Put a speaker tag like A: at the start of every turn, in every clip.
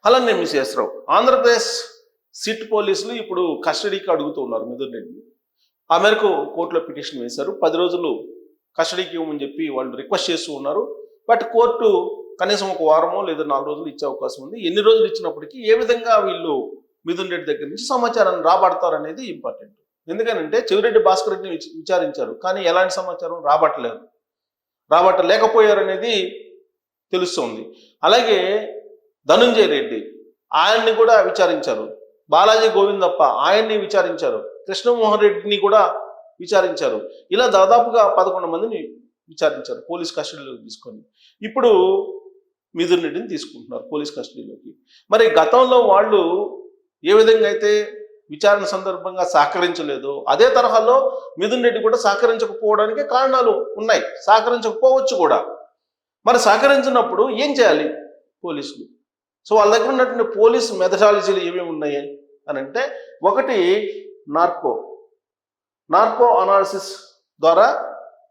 A: అలా నేను మిశ్రేశ్వరరావు ఆంధ్రప్రదేశ్ సిట్ పోలీసులు ఇప్పుడు కస్టడీకి అడుగుతూ ఉన్నారు మిథున్ రెడ్డిని. ఆ మేరకు కోర్టులో పిటిషన్ వేశారు. 10 రోజులు కస్టడీకి ఇవ్వమని చెప్పి వాళ్ళు రిక్వెస్ట్ చేస్తూ ఉన్నారు. బట్ కోర్టు కనీసం ఒక వారమో లేదా 4 రోజులు ఇచ్చే అవకాశం ఉంది. ఎన్ని రోజులు ఇచ్చినప్పటికీ ఏ విధంగా వీళ్ళు మిథున్ రెడ్డి దగ్గర నుంచి సమాచారాన్ని రాబడతారనేది ఇంపార్టెంట్. ఎందుకనంటే చెవిరెడ్డి భాస్కర్ రెడ్డిని విచారించారు, కానీ ఎలాంటి సమాచారం రాబట్టలేకపోయారనేది తెలుస్తుంది. అలాగే ధనుంజయ రెడ్డి ఆయన్ని కూడా విచారించారు. బాలాజీ గోవిందప్ప ఆయన్ని విచారించారు. కృష్ణమోహన్ రెడ్డిని కూడా విచారించారు. ఇలా దాదాపుగా 11 మందిని విచారించారు పోలీస్ కస్టడీలోకి తీసుకొని. ఇప్పుడు మిథున్ రెడ్డిని తీసుకుంటున్నారు పోలీస్ కస్టడీలోకి. మరి గతంలో వాళ్ళు ఏ విధంగా అయితే విచారణ సందర్భంగా సహకరించలేదో అదే తరహాలో మిథున్ రెడ్డి కూడా సహకరించకపోవడానికి కారణాలు ఉన్నాయి, సహకరించకపోవచ్చు కూడా. మరి సహకరించినప్పుడు ఏం చేయాలి పోలీసులు? సో వాళ్ళ దగ్గర ఉన్నటువంటి పోలీస్ మెథడాలజీలు ఏమేమి ఉన్నాయి అని అంటే, ఒకటి నార్కో అనాలిసిస్ ద్వారా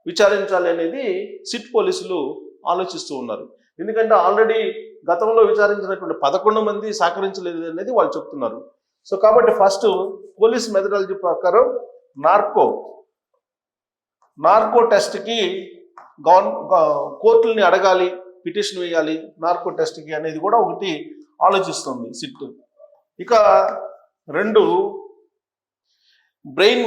A: విచారించాలి అనేది సిట్ పోలీసులు ఆలోచిస్తూ ఉన్నారు. ఎందుకంటే ఆల్రెడీ గతంలో విచారించినటువంటి 11 మంది సహకరించలేదు అనేది వాళ్ళు చెప్తున్నారు. సో కాబట్టి ఫస్ట్ పోలీస్ మెథడాలజీ ప్రకారం నార్కో టెస్ట్కి కోర్టుల్ని అడగాలి, పిటిషన్ వేయాలి నార్కో టెస్ట్కి అనేది కూడా ఒకటి ఆలోచిస్తుంది సిట్. ఇక 2 బ్రెయిన్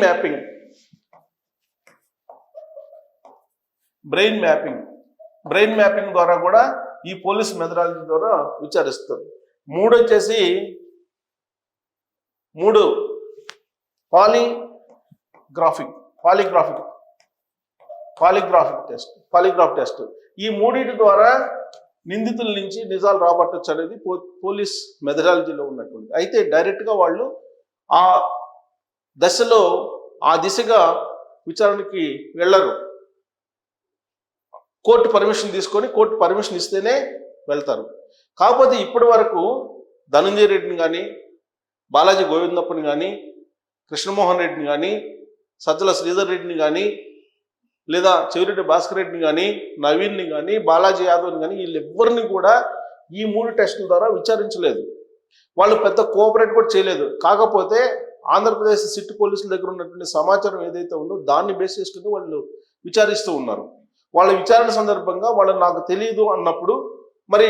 A: మ్యాపింగ్ ద్వారా కూడా ఈ పోలీస్ మెథడాలజీ ద్వారా విచారిస్తారు. 3 వచ్చేసి పాలిగ్రాఫ్ టెస్ట్. ఈ 3 ద్వారా నిందితుల నుంచి నిజాలు రాబట్టచ్చు అనేది పోలీస్ మెథడాలజీలో ఉన్నటువంటి. అయితే డైరెక్ట్గా వాళ్ళు ఆ దిశగా విచారణకి వెళ్ళరు. కోర్టు పర్మిషన్ తీసుకొని కోర్టు పర్మిషన్ ఇస్తేనే వెళ్తారు. కాకపోతే ఇప్పటి వరకు ధనంజయ రెడ్డిని కానీ, బాలాజీ గోవిందప్పని కానీ, కృష్ణమోహన్ రెడ్డిని కానీ, సజ్జల శ్రీధర్ రెడ్డిని కానీ, లేదా చెవిరెడ్డి భాస్కర్ రెడ్డిని కానీ, నవీన్ని కానీ, బాలాజీ యాదవ్ని కానీ వీళ్ళెవ్వరిని కూడా ఈ 3 టెస్టుల ద్వారా విచారించలేదు. వాళ్ళు పెద్ద కోఆపరేట్ కూడా చేయలేదు. కాకపోతే ఆంధ్రప్రదేశ్ సిట్ పోలీసుల దగ్గర ఉన్నటువంటి సమాచారం ఏదైతే ఉందో దాన్ని బేస్ చేసుకుని వాళ్ళు విచారిస్తూ ఉన్నారు. వాళ్ళ విచారణ సందర్భంగా వాళ్ళు నాకు తెలియదు అన్నప్పుడు, మరి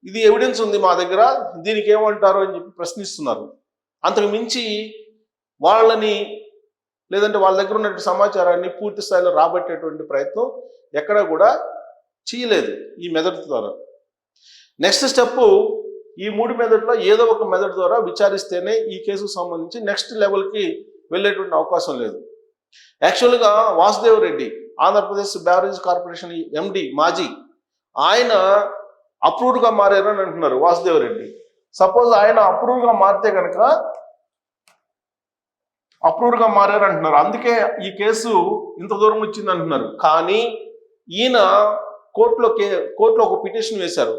A: ఇది ఎవిడెన్స్ ఉంది మా దగ్గర, దీనికి ఏమంటారు అని చెప్పి ప్రశ్నిస్తున్నారు. అంతకు మించి వాళ్ళని లేదంటే వాళ్ళ దగ్గర ఉన్నటువంటి సమాచారాన్ని పూర్తి స్థాయిలో రాబట్టేటువంటి ప్రయత్నం ఎక్కడా కూడా చేయలేదు ఈ మెథడ్ ద్వారా. నెక్స్ట్ స్టెప్ ఈ 3 మెథడ్లో ఏదో ఒక మెథడ్ ద్వారా విచారిస్తేనే ఈ కేసుకు సంబంధించి నెక్స్ట్ లెవెల్కి వెళ్ళేటువంటి అవకాశం లేదు. యాక్చువల్గా Vasudev Reddy Andhra Pradesh barrage corporation MD మాజీ ఆయన అప్రూవ్డ్గా మారారని అంటున్నారు వాసుదేవ్ రెడ్డి. సపోజ్ ఆయన అప్రూవ్డ్గా మారితే కనుక మారారంటున్నారు. అందుకే ఈ కేసు ఇంత దూరం వచ్చింది అంటున్నారు. కానీ ఈయన కోర్టులో ఒక పిటిషన్ వేశారు.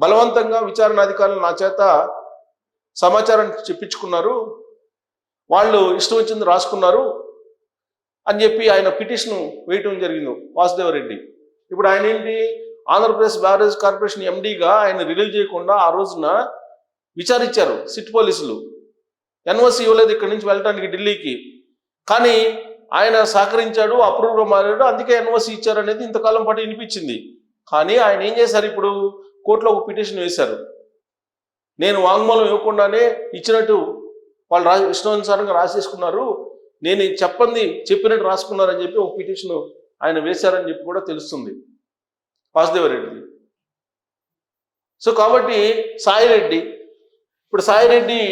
A: బలవంతంగా విచారణాధికారులు నా చేత సమాచారం చెప్పించుకున్నారు, వాళ్ళు ఇష్టం వచ్చింది రాసుకున్నారు అని చెప్పి ఆయన పిటిషన్ వేయటం జరిగింది వాసుదేవ్ రెడ్డి. ఇప్పుడు ఆయన ఏంటి, ఆంధ్రప్రదేశ్ బ్యారేజ్ కార్పొరేషన్ ఎండీగా ఆయన రిలీవ్ చేయకుండా ఆ రోజున విచారించారు సిట్ పోలీసులు. ఎన్ఓసి ఇవ్వలేదు ఇక్కడి నుంచి వెళ్ళడానికి ఢిల్లీకి, కానీ ఆయన సహకరించాడు, అప్రూవ్గా మారాడు, అందుకే ఎన్ఓసి ఇచ్చారు అనేది ఇంతకాలం పాటు వినిపించింది. కానీ ఆయన ఏం చేశారు, ఇప్పుడు కోర్టులో ఒక పిటిషన్ వేశారు. నేను వాంగ్మూలం ఇవ్వకుండానే ఇచ్చినట్టు వాళ్ళు ఇష్టానుసారంగా రాసేసుకున్నారు, నేను చెప్పినట్టు రాసుకున్నారని చెప్పి ఒక పిటిషన్ ఆయన వేశారని చెప్పి కూడా తెలుస్తుంది వాసుదేవరెడ్డి. సో కాబట్టి సాయిరెడ్డి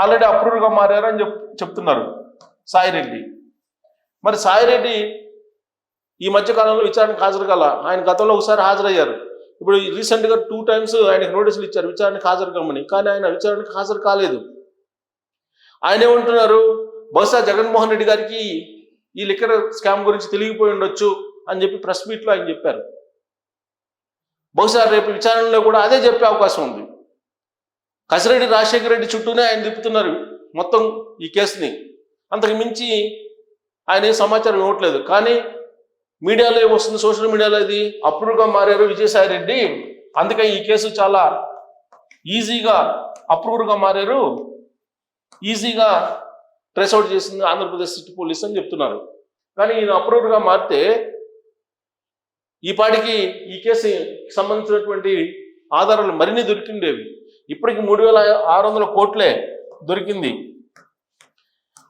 A: ఆల్రెడీ అప్రూవ్గా మారారని చెప్తున్నారు సాయిరెడ్డి. మరి సాయిరెడ్డి ఈ మధ్యకాలంలో విచారణకు హాజరు కాల. ఆయన గతంలో ఒకసారి హాజరయ్యారు. ఇప్పుడు రీసెంట్గా 2 times ఆయనకు నోటీసులు ఇచ్చారు విచారణకు హాజరు కమ్మని, కానీ ఆయన విచారణకు హాజరు కాలేదు. ఆయన ఏమంటున్నారు, బహుశా జగన్మోహన్ రెడ్డి గారికి ఈ లిక్కర్ స్కామ్ గురించి తెలియపోయి ఉండొచ్చు అని చెప్పి ప్రెస్ మీట్లో ఆయన చెప్పారు. బహుశా రేపు విచారణలో కూడా అదే చెప్పే అవకాశం ఉంది. కసిరెడ్డి రాజశేఖర రెడ్డి చుట్టూనే ఆయన తిప్పుతున్నారు మొత్తం ఈ కేసుని. అంతకు మించి ఆయన ఏ సమాచారం ఇవ్వట్లేదు. కానీ మీడియాలో ఏమొస్తుంది, సోషల్ మీడియాలో ఇది అప్రూవ్గా మారారు విజయసాయి రెడ్డి, అందుకే ఈ కేసు చాలా ఈజీగా అప్రూవర్గా మారారు, ఈజీగా ట్రేస్ అవుట్ చేసింది ఆంధ్రప్రదేశ్ సిటీ పోలీస్ అని చెప్తున్నారు. కానీ ఈయన అప్రూవర్గా మారితే ఈ పాటికి ఈ కేసు సంబంధించినటువంటి ఆధారాలు మరిన్ని దొరికిండేవి. ఇప్పటికి 3,600 కోట్లే దొరికింది.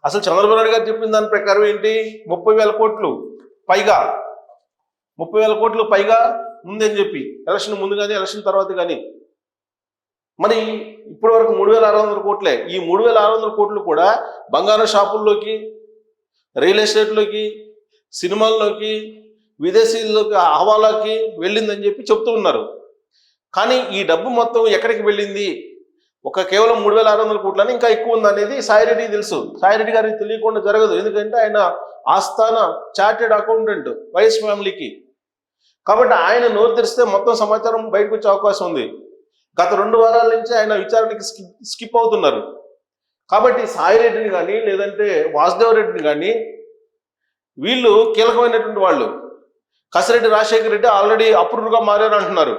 A: అసలు చంద్రబాబు నాయుడు గారు చెప్పిన దాని ప్రకారం ఏంటి, 30,000 కోట్లు పైగా, 30,000 కోట్లు పైగా ఉందని చెప్పి, ఎలక్షన్ ముందు కానీ ఎలక్షన్ తర్వాత కానీ. మరి ఇప్పటి వరకు 3,600 కోట్లే. ఈ 3,600 కోట్లు కూడా బంగారం షాపుల్లోకి, రియల్ ఎస్టేట్లోకి, సినిమాల్లోకి, విదేశీల్లోకి, హవాలాకి వెళ్ళిందని చెప్పి చెప్తూ ఉన్నారు. కానీ ఈ డబ్బు మొత్తం ఎక్కడికి వెళ్ళింది, కేవలం 3,600 కోట్లని, ఇంకా ఎక్కువ ఉంది అనేది సాయిరెడ్డికి తెలుసు. సాయిరెడ్డి గారికి తెలియకుండా జరగదు. ఎందుకంటే ఆయన ఆస్థాన చార్టెడ్ అకౌంటెంట్ వైఎస్ ఫ్యామిలీకి. కాబట్టి ఆయన నోరు తెరిస్తే మొత్తం సమాచారం బయటకు వచ్చే అవకాశం ఉంది. గత 2 వారాల నుంచి ఆయన విచారణకి స్కిప్ అవుతున్నారు. కాబట్టి సాయిరెడ్డిని కానీ లేదంటే వాసుదేవ్ రెడ్డిని కానీ, వీళ్ళు కీలకమైనటువంటి వాళ్ళు. కసిరెడ్డి రాజశేఖర రెడ్డి ఆల్రెడీ అప్రూవ్గా మారారు అంటున్నారు.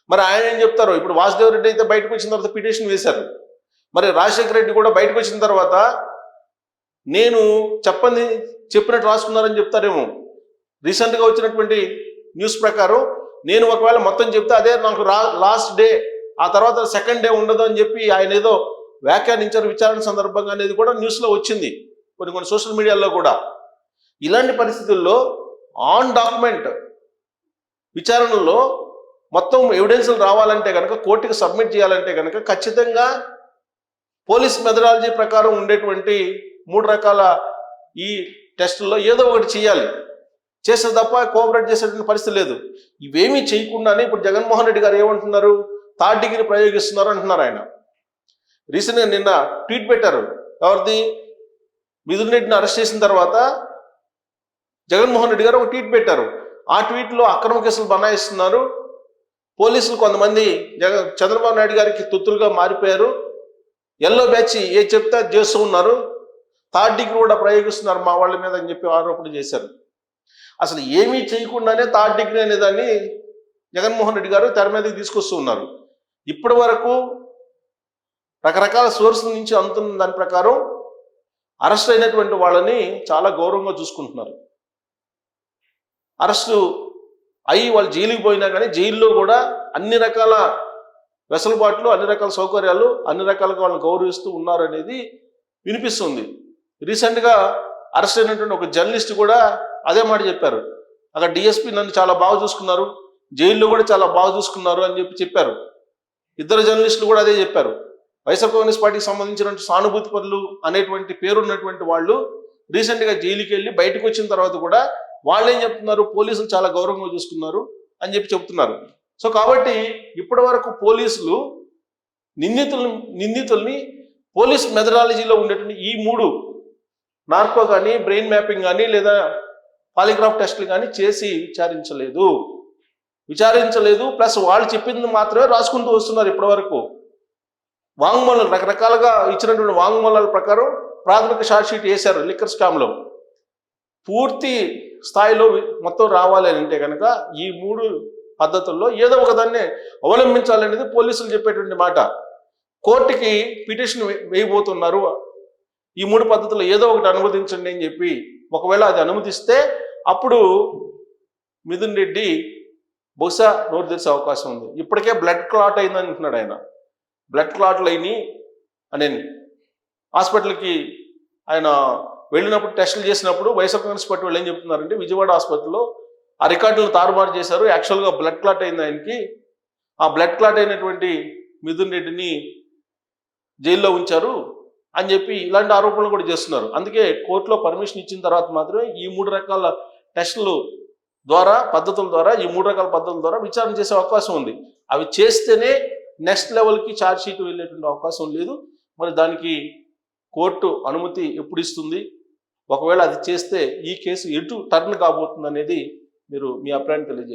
A: మరి ఆయన ఏం చెప్తారు? ఇప్పుడు వాసుదేవ్ రెడ్డి అయితే బయటకు వచ్చిన తర్వాత పిటిషన్ వేశారు. మరి రాజశేఖర రెడ్డి కూడా బయటకు వచ్చిన తర్వాత నేను చెప్పినట్టు రాసుకున్నారని చెప్తారేమో. రీసెంట్గా వచ్చినటువంటి న్యూస్ ప్రకారం నేను ఒకవేళ మొత్తం చెప్తే అదే నాకు లాస్ట్ డే, ఆ తర్వాత సెకండ్ డే ఉండదు అని చెప్పి ఆయన ఏదో వ్యాఖ్యానించారు విచారణ సందర్భంగా అనేది కూడా న్యూస్లో వచ్చింది, కొన్ని సోషల్ మీడియాలో కూడా. ఇలాంటి పరిస్థితుల్లో ఆన్ డాక్యుమెంట్ విచారణలో మొత్తం ఎవిడెన్స్లు రావాలంటే కనుక, కోర్టుకి సబ్మిట్ చేయాలంటే కనుక ఖచ్చితంగా పోలీస్ మెథడాలజీ ప్రకారం ఉండేటువంటి 3 రకాల ఈ టెస్టుల్లో ఏదో ఒకటి చేయాలి. చేస్తే తప్ప కోఆపరేట్ చేసేటువంటి పరిస్థితి లేదు. ఇవేమీ చేయకుండానే ఇప్పుడు జగన్మోహన్ రెడ్డి గారు ఏమంటున్నారు, 3rd డిగ్రీ ప్రయోగిస్తున్నారు అంటున్నారు. ఆయన రీసెంట్గా నిన్న ట్వీట్ పెట్టారు. ఎవరిది? మిథున్ రెడ్డిని అరెస్ట్ చేసిన తర్వాత జగన్మోహన్ రెడ్డి గారు ఒక ట్వీట్ పెట్టారు. ఆ ట్వీట్లో అక్రమ కేసులు బనాయిస్తున్నారు, పోలీసులు కొంతమంది చంద్రబాబు నాయుడు గారికి తొత్తులుగా మారిపోయారు, ఎల్లో బ్యాచ్ ఏ చెప్తే అది చేస్తూ ఉన్నారు, 3rd డిగ్రీ కూడా ప్రయోగిస్తున్నారు మా వాళ్ళ మీద అని చెప్పి ఆరోపణ చేశారు. అసలు ఏమీ చేయకుండానే 3rd డిగ్రీ అనే దాన్ని జగన్మోహన్ రెడ్డి గారు తెర మీదకి తీసుకొస్తూ ఉన్నారు. ఇప్పటి వరకు రకరకాల సోర్సుల నుంచి అందుతున్న దాని ప్రకారం అరెస్ట్ అయినటువంటి వాళ్ళని చాలా గౌరవంగా చూసుకుంటున్నారు. అరెస్టు అయ్యి వాళ్ళు జైలుకి పోయినా కానీ జైల్లో కూడా అన్ని రకాల వెసులుబాట్లు, అన్ని రకాల సౌకర్యాలు, అన్ని రకాలుగా వాళ్ళని గౌరవిస్తూ ఉన్నారు అనేది వినిపిస్తుంది. రీసెంట్గా అరెస్ట్ అయినటువంటి ఒక జర్నలిస్ట్ కూడా అదే మాట చెప్పారు. అక్కడ డిఎస్పీ నన్ను చాలా బాగా చూసుకున్నారు, జైల్లో కూడా చాలా బాగా చూసుకున్నారు అని చెప్పారు. 2 జర్నలిస్టులు కూడా అదే చెప్పారు. వైఎస్ఆర్ కాంగ్రెస్ పార్టీకి సంబంధించినటువంటి సానుభూతి పరులు అనేటువంటి పేరున్నటువంటి వాళ్ళు రీసెంట్గా జైలుకి వెళ్ళి బయటకు వచ్చిన తర్వాత కూడా వాళ్ళు ఏం చెప్తున్నారు, పోలీసులు చాలా గౌరవంగా చూసుకున్నారు అని చెప్తున్నారు. సో కాబట్టి ఇప్పటి వరకు పోలీసులు నిందితుల్ని పోలీస్ మెథడాలజీలో ఉండేటువంటి ఈ 3 నార్కో కానీ, బ్రెయిన్ మ్యాపింగ్ కానీ, లేదా పాలిగ్రాఫ్ టెస్టులు కానీ చేసి విచారించలేదు. ప్లస్ వాళ్ళు చెప్పింది మాత్రమే రాసుకుంటూ వస్తున్నారు. ఇప్పటి వరకు వాంగ్మూలాలు రకరకాలుగా ఇచ్చినటువంటి వాంగ్మూలాల ప్రకారం ప్రాథమిక ఛార్జ్ షీట్ వేశారు. లిక్కర్ స్కామ్లో పూర్తి స్థాయిలో మొత్తం రావాలి అని అంటే కనుక ఈ 3 పద్ధతుల్లో ఏదో ఒకదాన్ని అవలంబించాలనేది పోలీసులు చెప్పేటువంటి మాట. కోర్టుకి పిటిషన్ వేయబోతున్నారు, ఈ 3 పద్ధతుల్లో ఏదో ఒకటి అనుమతించండి అని చెప్పి. ఒకవేళ అది అనుమతిస్తే అప్పుడు మిథున్ రెడ్డి బహుశా నోరు తెరిచే అవకాశం ఉంది. ఇప్పటికే బ్లడ్ క్లాట్ అయిందని అంటున్నాడు ఆయన. బ్లడ్ క్లాట్లు అయినాయి అని హాస్పిటల్కి ఆయన వెళ్ళినప్పుడు టెస్టులు చేసినప్పుడు వైఎస్ఆర్ కాంగ్రెస్ పార్టీ వాళ్ళు ఏం చెప్తున్నారంటే, విజయవాడ హాస్పిటల్లో ఆ రికార్డులను తారుమారు చేశారు, యాక్చువల్గా బ్లడ్ క్లాట్ అయింది ఆయనకి. ఆ బ్లడ్ క్లాట్ అయినటువంటి మిథున్ రెడ్డిని జైల్లో ఉంచారు అని చెప్పి ఇలాంటి ఆరోపణలు కూడా చేస్తున్నారు. అందుకే కోర్టులో పర్మిషన్ ఇచ్చిన తర్వాత మాత్రమే ఈ 3 రకాల టెస్టులు ద్వారా, పద్ధతుల ద్వారా, ఈ 3 రకాల పద్ధతుల ద్వారా విచారణ చేసే అవకాశం ఉంది. అవి చేస్తేనే నెక్స్ట్ లెవెల్కి ఛార్జ్ షీట్ వెళ్ళేటువంటి అవకాశం లేదు. మరి దానికి కోర్టు అనుమతి ఎప్పుడు ఇస్తుంది, ఒకవేళ అది చేస్తే ఈ కేసు ఎటు టర్న్ కాబోతుంది అనేది మీరు మీ అభిప్రాయం తెలియజేయండి.